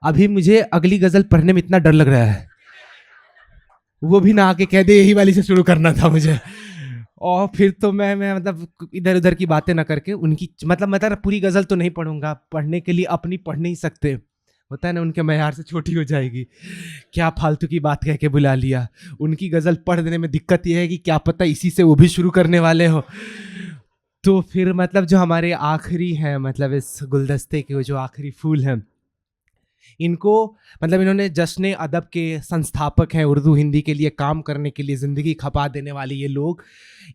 अभी मुझे अगली गजल पढ़ने में इतना डर लग रहा है, वो भी ना आके कह दे यही वाली से शुरू करना था मुझे, और फिर तो मैं मतलब इधर उधर की बातें ना करके उनकी मतलब पूरी गजल तो नहीं पढ़ूंगा, पढ़ने के लिए अपनी पढ़ नहीं सकते, होता है ना, उनके मयार से छोटी हो जाएगी, क्या फालतू की बात कह के बुला लिया। उनकी गजल पढ़ देने में दिक्कत यह है कि क्या पता इसी से वो भी शुरू करने वाले हो, तो फिर मतलब जो हमारे आखिरी हैं, मतलब इस गुलदस्ते के वो जो आखिरी फूल हैं, इनको मतलब इन्होंने जश्न अदब के संस्थापक हैं, उर्दू हिंदी के लिए काम करने के लिए ज़िंदगी खपा देने वाले ये लोग,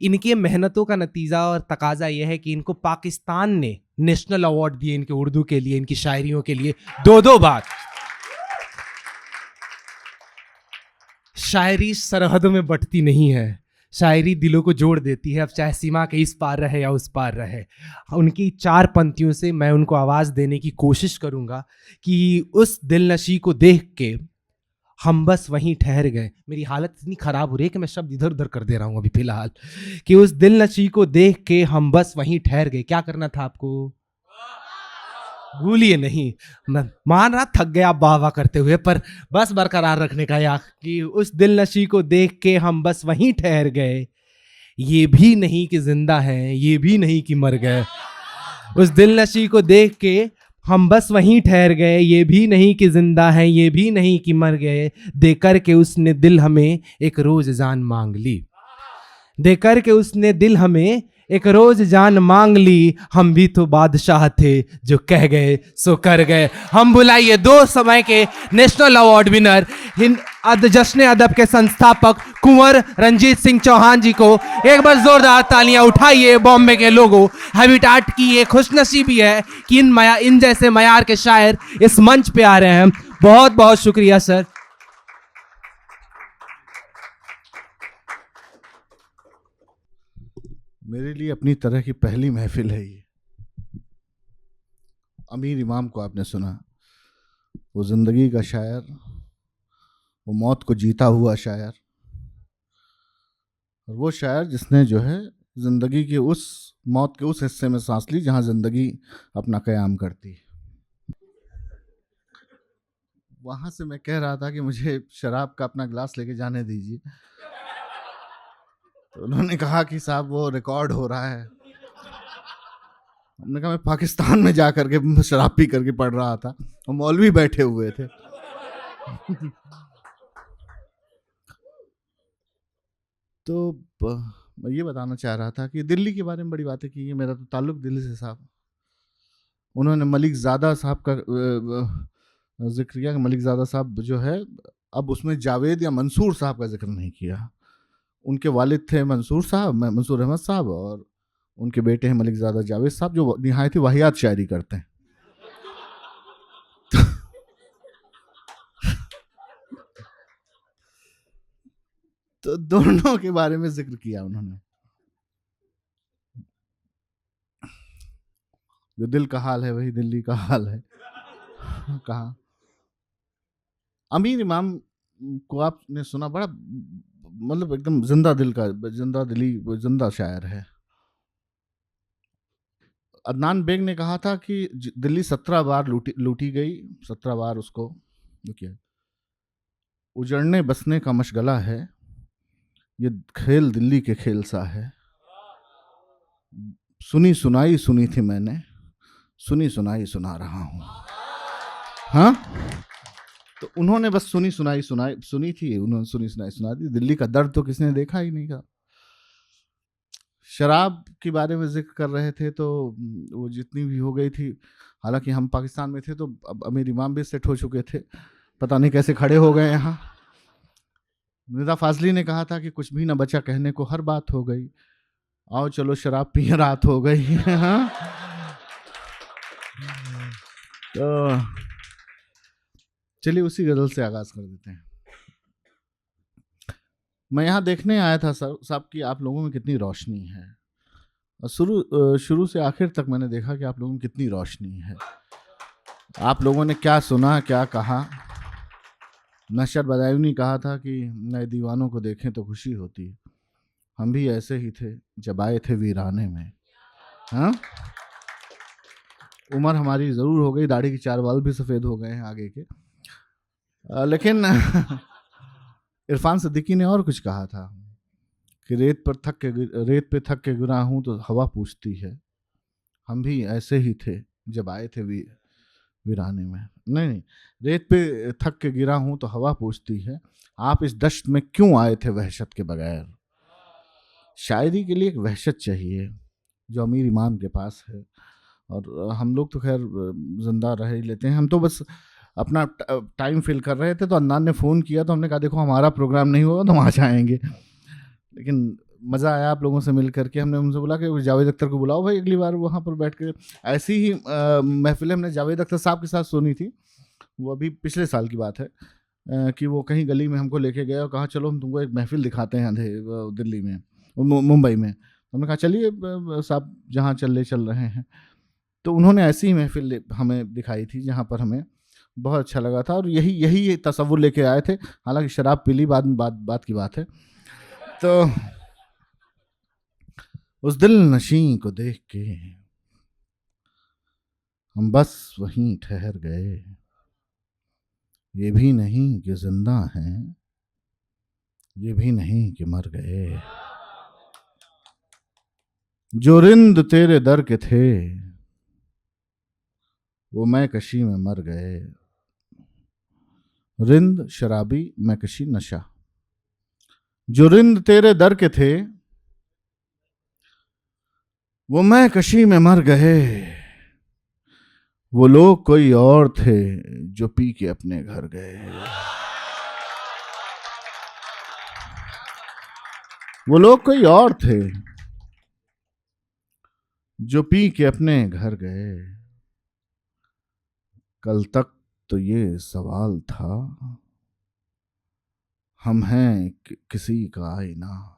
इनकी मेहनतों का नतीजा और तकाजा ये है कि इनको पाकिस्तान ने नेशनल अवार्ड दिए इनके उर्दू के लिए, इनकी शायरियों के लिए, दो बार। शायरी सरहदों में बटती नहीं है, शायरी दिलों को जोड़ देती है, अब चाहे सीमा के इस पार रहे या उस पार रहे। उनकी 4 पंक्तियों से मैं उनको आवाज़ देने की कोशिश करूंगा कि उस दिलनशी को देख के हम बस वहीं ठहर गए। मेरी हालत इतनी ख़राब हो रही है कि मैं शब्द इधर उधर कर दे रहा हूँ अभी फ़िलहाल, कि उस दिलनशी को देख के हम बस वहीं ठहर गए। क्या करना था आपको? भूलिए नहीं, मैं मान रहा थक गया वाह वाह करते हुए, पर बस बरकरार रखने का या कि उस दिलनशी को देख के हम बस वहीं ठहर गए, ये भी नहीं कि जिंदा हैं, ये भी नहीं कि मर गए। उस दिलनशी को देख के हम बस वहीं ठहर गए, ये भी नहीं कि जिंदा हैं, ये भी नहीं कि मर गए। देकर के उसने दिल हमें एक रोज जान मांग ली, देकर के उसने दिल हमें एक रोज जान मांग ली। हम भी तो बादशाह थे जो कह गए सो कर गए। हम बुलाइए 2 समय के नेशनल अवार्ड विनर, जश्न अदब के संस्थापक कुंवर रंजीत सिंह चौहान जी को। एक बार जोरदार तालियां उठाइए बॉम्बे के लोगों। हैबिटाट की ये खुशनसीबी है कि इन जैसे मयार के शायर इस मंच पे आ रहे हैं। बहुत बहुत शुक्रिया सर। मेरे लिए अपनी तरह की पहली महफिल है ये। अमीर इमाम को आपने सुना, वो जिंदगी का शायर, वो मौत को जीता हुआ शायर, और वो शायर जिसने जो है जिंदगी के उस मौत के उस हिस्से में सांस ली जहां जिंदगी अपना कयाम करती। वहां से मैं कह रहा था कि मुझे शराब का अपना गिलास लेके जाने दीजिए, तो उन्होंने कहा कि साहब वो रिकॉर्ड हो रहा है। हमने कहा मैं पाकिस्तान में जा करके शराब पी करके पढ़ रहा था और मौलवी बैठे हुए थे। तो मैं ये बताना चाह रहा था कि दिल्ली के बारे में बड़ी बातें की है, मेरा तो ताल्लुक दिल्ली से साहब। उन्होंने मलिक ज़ादा साहब का जिक्र किया कि मलिक ज़ादा साहब जो है, अब उसमें जावेद या मंसूर साहब का जिक्र नहीं किया। उनके वालिद थे मंसूर साहब, मंसूर अहमद साहब, और उनके बेटे हैं मलिक ज़ादा जावेद साहब जो निहायत ही वाहियात शायरी करते हैं। तो दोनों के बारे में जिक्र किया उन्होंने। जो दिल का हाल है वही दिल्ली का हाल है। कहा अमीर इमाम को आपने सुना, बड़ा मतलब एकदम जिंदा दिल का, जिंदा दिली, जिंदा शायर है। अदनान बेग ने कहा था कि दिल्ली 17 बार लूटी गई, 17 बार उसको किया। उजड़ने बसने का मशगला है, ये खेल दिल्ली के खेल सा है। सुनी सुनाई सुनी थी मैंने, सुनी सुनाई सुना रहा हूं। हाँ, तो उन्होंने बस सुनी थी, उन्होंने सुनी सुनाई सुना दी। दिल्ली का दर्द तो किसने देखा ही नहीं था। शराब के बारे में जिक्र कर रहे थे तो वो जितनी भी हो गई थी, हालांकि हम पाकिस्तान में थे तो अब अमीर इमाम भी सेट हो चुके थे, पता नहीं कैसे खड़े हो गए यहाँ। निदा फाजली ने कहा था कि कुछ भी ना बचा कहने को, हर बात हो गई, आओ चलो शराब पिए रात हो गई। हाँ, तो चलिए उसी गजल से आगाज कर देते हैं। मैं यहाँ देखने आया था सर साहब कि आप लोगों में कितनी रोशनी है, और शुरू से आखिर तक मैंने देखा कि आप लोगों में कितनी रोशनी है। आप लोगों ने क्या सुना, क्या कहा। नशर बदायूनी कहा था कि नए दीवानों को देखें तो खुशी होती है। हम भी ऐसे ही थे जब आए थे वीराने में। हाँ, उम्र हमारी ज़रूर हो गई, दाढ़ी के 4 बाल भी सफ़ेद हो गए हैं आगे के। लेकिन इरफान सिद्दीकी ने और कुछ कहा था कि रेत पे थक के गिरा हूँ तो हवा पूछती है, हम भी ऐसे ही थे जब आए थे वीराने में। नहीं, रेत पे थक के गिरा हूँ तो हवा पूछती है, आप इस दश्त में क्यों आए थे वहशत के बगैर। शायरी के लिए एक वहशत चाहिए जो अमीर इमाम के पास है, और हम लोग तो खैर जिंदा रह ही लेते हैं। हम तो बस अपना टाइम फिल कर रहे थे, तो अन्नान ने फ़ोन किया तो हमने कहा देखो हमारा प्रोग्राम नहीं होगा तो हम आ जाएंगे। लेकिन मज़ा आया आप लोगों से मिल करके। हमने उनसे बोला कि जावेद अख्तर को बुलाओ भाई, अगली बार वहाँ पर बैठ के। ऐसी ही महफिलें हमने जावेद अख्तर साहब के साथ सुनी थी, वो अभी पिछले साल की बात है, कि वो कहीं गली में हमको लेके गए और कहा चलो हम तुमको एक महफिल दिखाते हैं दिल्ली में, मुंबई में। हमने कहा चलिए साहब, जहाँ चल रहे हैं। तो उन्होंने ऐसी ही महफिल हमें दिखाई थी जहाँ पर हमें बहुत अच्छा लगा था, और यही तसव्वुर लेके आए थे। हालांकि शराब पी ली बाद में, बात की बात है। तो उस दिल नशी को देख के हम बस वहीं ठहर गए, ये भी नहीं कि जिंदा हैं, ये भी नहीं कि मर गए। जो रिंद तेरे दर के थे वो मैं कशी में मर गए। रिंद शराबी, मैं कशी नशा। जो रिंद तेरे दर के थे वो मैं कशी में मर गए। वो लोग कोई और थे जो पी के अपने घर गए। वो लोग कोई और थे जो पी के अपने घर गए। कल तक तो ये सवाल था, हम हैं किसी का आईना।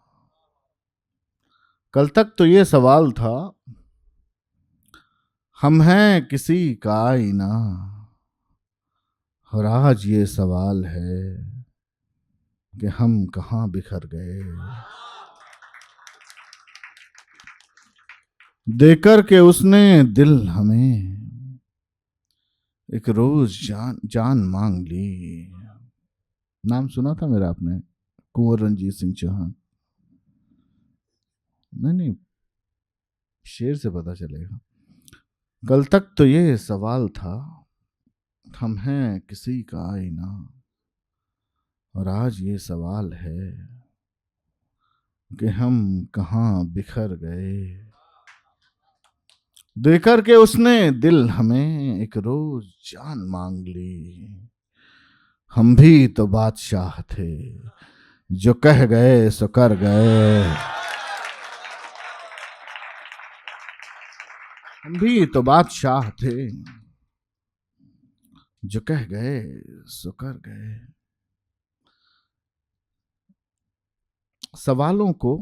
कल तक तो ये सवाल था, हम हैं किसी का आईना। और आज ये सवाल है कि हम कहाँ बिखर गए। देकर के उसने दिल हमें एक रोज जान मांग ली। नाम सुना था मेरा आपने, कुंवर रंजीत सिंह चौहान। नहीं, शेर से पता चलेगा। कल तक तो ये सवाल था, हम हैं किसी का आईना। और आज ये सवाल है कि हम कहाँ बिखर गए। देकर के उसने दिल हमें एक रोज जान मांग ली। हम भी तो बादशाह थे जो कह गए सो कर गए। हम भी तो बादशाह थे जो कह गए सो कर गए। सवालों को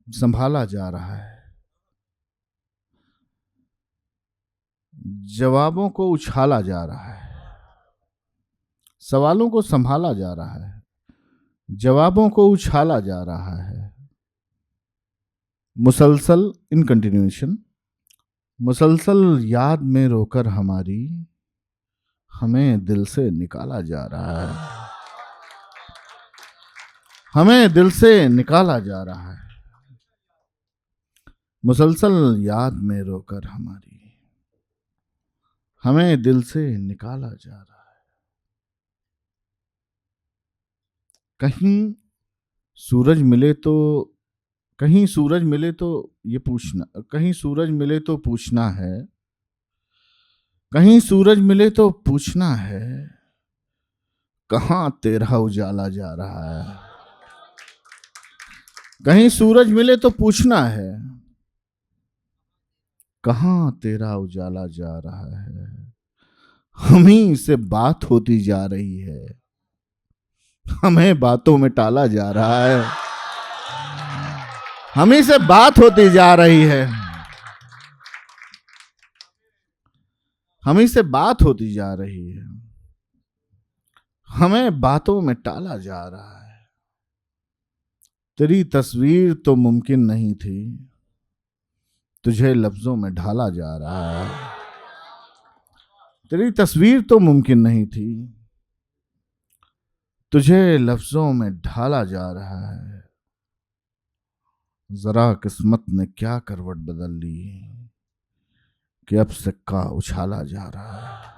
संभाला जा रहा है, जवाबों को उछाला जा रहा है। सवालों को संभाला जा रहा है, जवाबों को उछाला जा रहा है। मुसलसल इन कंटिन्यूएशन, मुसलसल याद में रोकर हमारी हमें दिल से निकाला जा रहा है। हमें दिल से निकाला जा रहा है। मुसलसल याद में रोकर हमारी हमें दिल से निकाला जा रहा है। कहीं सूरज मिले तो, कहीं सूरज मिले तो ये पूछना, कहीं सूरज मिले तो पूछना है, कहीं सूरज मिले तो पूछना है, कहां तेरा उजाला जा रहा है। कहीं सूरज मिले तो पूछना है, कहां तेरा उजाला जा रहा है। हम ही से बात होती जा रही है, हमें बातों में टाला जा रहा है। हम ही से बात होती जा रही है, हम ही से बात होती जा रही है, हमें बातों में टाला जा रहा है। तेरी तस्वीर तो मुमकिन नहीं थी, तुझे लफ्जों में ढाला जा रहा है। तेरी तस्वीर तो मुमकिन नहीं थी, तुझे लफ्जों में ढाला जा रहा है। जरा किस्मत ने क्या करवट बदल ली कि अब सिक्का उछाला जा रहा है।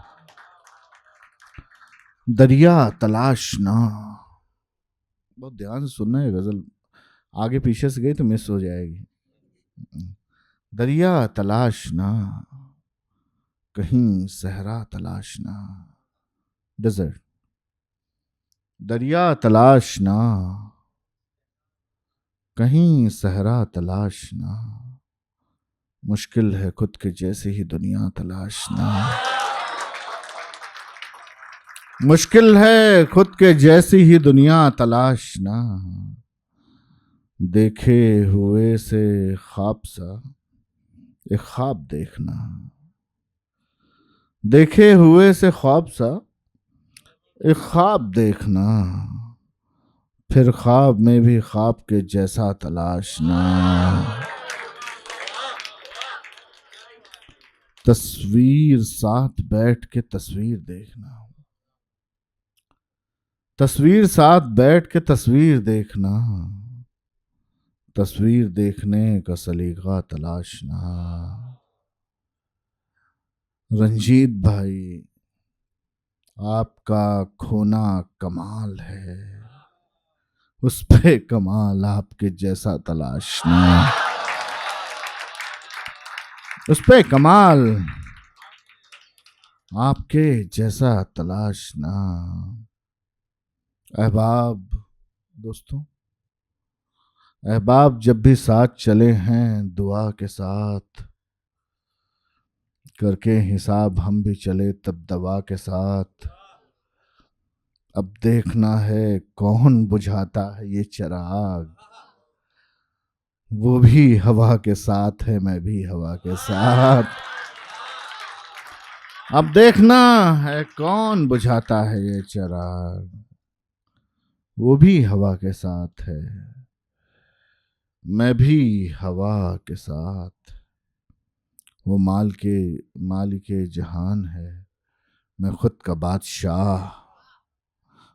दरिया तलाशना, बहुत ध्यान से सुनना है गजल, आगे पीछे से गई तो मिस हो जाएगी। दरिया तलाशना, कहीं सहरा तलाशना, डेजर्ट। दरिया तलाशना, कहीं सहरा तलाशना, मुश्किल है खुद के जैसी ही दुनिया तलाशना। मुश्किल है खुद के जैसी ही दुनिया तलाशना। देखे हुए से ख्वाब सा एक ख्वाब देखना। देखे हुए से ख्वाब सा एक ख्वाब देखना, फिर ख्वाब में भी ख्वाब के जैसा तलाशना। तस्वीर साथ बैठ के तस्वीर देखना, तस्वीर साथ बैठ के तस्वीर देखना, तस्वीर देखने का सलीका तलाशना। रंजीत भाई, आपका खोना कमाल है, उस पे कमाल आपके जैसा तलाशना। उस पे कमाल आपके जैसा तलाशना। अहबाब, दोस्तों, अहबाब जब भी साथ चले हैं दुआ के साथ, करके हिसाब हम भी चले तब दवा के साथ। अब देखना है कौन बुझाता है ये चिराग, वो भी हवा के साथ है, मैं भी हवा के साथ। अब देखना है कौन बुझाता है ये चिराग, वो भी हवा के साथ है, मैं भी हवा के साथ। वो मालिके जहान है, मैं खुद का बादशाह,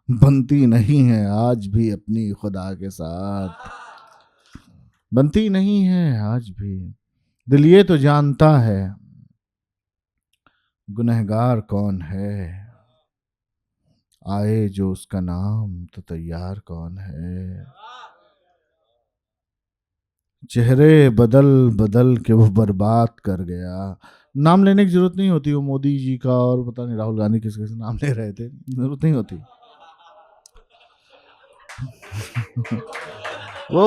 बनती नहीं है आज भी अपनी खुदा के साथ। बनती नहीं है आज भी। दिल ये तो जानता है गुनहगार कौन है, आए जो उसका नाम तो तैयार कौन है। चेहरे बदल बदल के वो बर्बाद कर गया। नाम लेने की जरूरत नहीं होती, वो मोदी जी का और पता नहीं राहुल गांधी किस किस नाम ले रहे थे, जरूरत नहीं होती। वो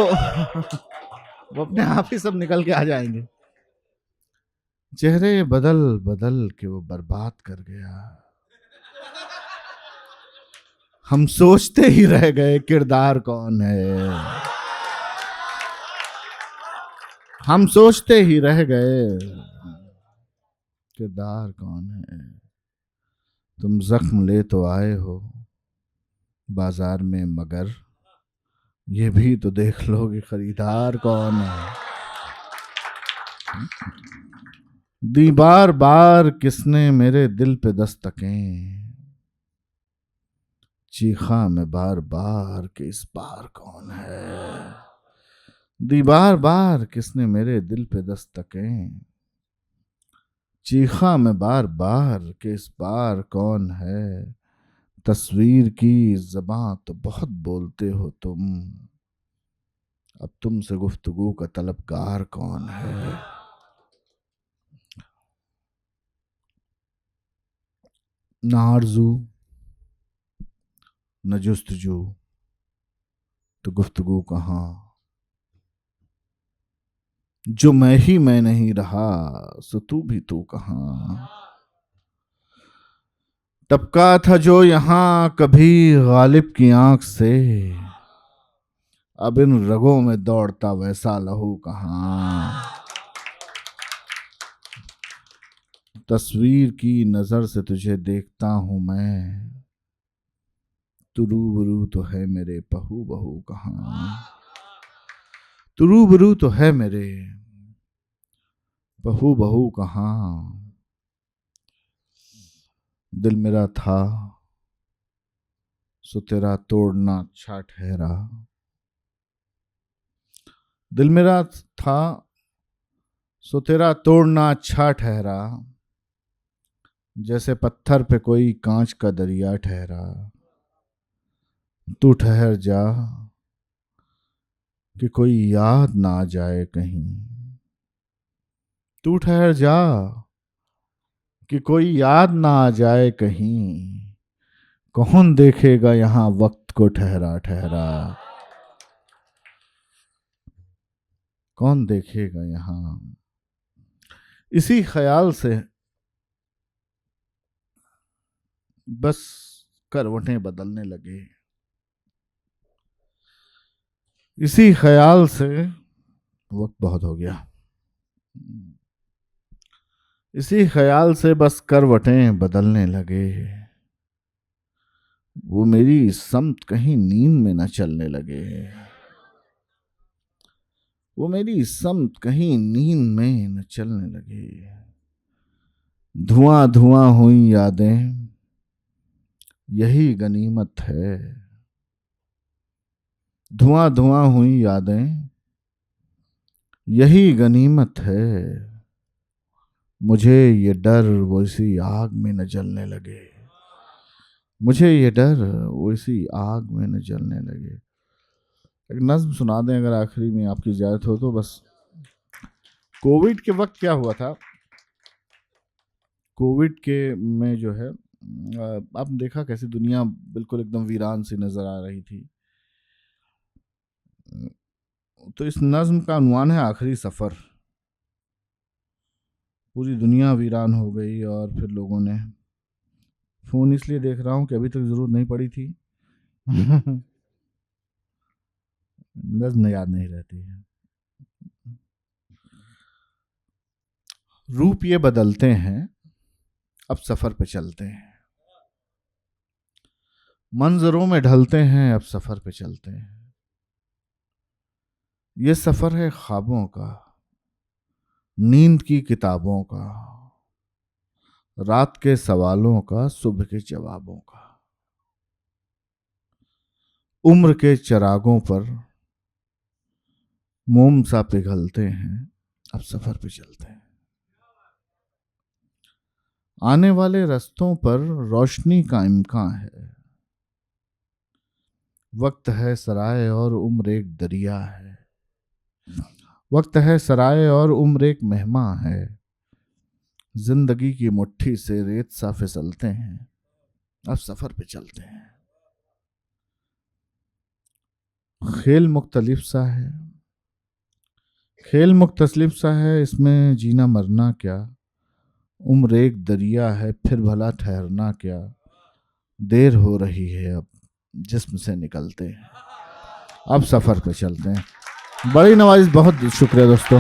अपने आप ही सब निकल के आ जाएंगे। चेहरे बदल बदल के वो बर्बाद कर गया। हम सोचते ही रह गए किरदार कौन है। हम सोचते ही रह गए किरदार कौन है। तुम जख्म ले तो आए हो बाजार में, मगर ये भी तो देख लो कि खरीदार कौन है। दी बार बार किसने मेरे दिल पे दस्तकें, चीखा मैं बार बार कि इस बार कौन है। दी बार बार किसने मेरे दिल पे दस्तकें, चीखा मैं बार बार कि इस बार कौन है। तस्वीर की ज़बां तो बहुत बोलते हो तुम, अब तुमसे गुफ्तगू का तलबगार कौन है। न आरज़ू न जुस्तजू तो गुफ्तगू कहाँ, जो मैं नहीं रहा सो तू भी तू कहाँ। टपका था जो यहाँ कभी गालिब की आंख से, अब इन रगों में दौड़ता वैसा लहू कहाँ। तस्वीर की नजर से तुझे देखता हूं मैं, तू रूबरू तो है मेरे पहू बहू कहाँ। तू रूबरू तो है मेरे बहू बहू कहाँ, दिल मेरा था सो तेरा तोड़ना अच्छा ठहरा। दिल मेरा था सो तेरा तोड़ना अच्छा ठहरा, जैसे पत्थर पे कोई कांच का दरिया ठहरा। तू ठहर जा कि कोई याद ना आ जाए कहीं, तू ठहर जा कि कोई याद ना आ जाए कहीं। कौन देखेगा यहाँ वक्त को ठहरा ठहरा, कौन देखेगा यहाँ। इसी ख्याल से बस करवटें बदलने लगे, इसी ख्याल से वक्त बहुत हो गया, इसी ख्याल से बस करवटें बदलने लगे। वो मेरी समत कहीं नींद में न चलने लगे, वो मेरी समत कहीं नींद में न चलने लगे। धुआं धुआं हुई यादें यही गनीमत है, धुआं धुआं हुई यादें यही गनीमत है। मुझे ये डर वो इसी आग में न जलने लगे, मुझे ये डर वो इसी आग में न जलने लगे। एक नज्म सुना दें अगर आखिरी में आपकी इजाजत हो तो। बस कोविड के वक्त क्या हुआ था, कोविड के में जो है आपने देखा कैसे दुनिया बिल्कुल एकदम वीरान सी नजर आ रही थी। तो इस नज्म का उन्वान है आखिरी सफर। पूरी दुनिया वीरान हो गई और फिर लोगों ने, फोन इसलिए देख रहा हूं कि अभी तक जरूरत नहीं पड़ी थी नज्म याद नहीं रहती है। रूप ये बदलते हैं अब सफर पे चलते हैं, मंजरों में ढलते हैं अब सफर पे चलते हैं। ये सफर है ख्वाबों का, नींद की किताबों का, रात के सवालों का, सुबह के जवाबों का। उम्र के चिरागों पर मोम सा पिघलते हैं अब सफर पे चलते हैं। आने वाले रास्तों पर रोशनी का इम्कान है, वक्त है सराय और उम्र एक दरिया है, वक्त है सराय और उम्र एक मेहमान है। जिंदगी की मुट्ठी से रेत सा फिसलते हैं अब सफर पे चलते हैं। खेल मुख्तलिफ सा है, खेल मुख्तलिफ सा है, इसमें जीना मरना क्या। उम्र एक दरिया है फिर भला ठहरना क्या। देर हो रही है अब जिस्म से निकलते हैं अब सफर पे चलते हैं। बड़ी नवाज़, बहुत शुक्रिया दोस्तों।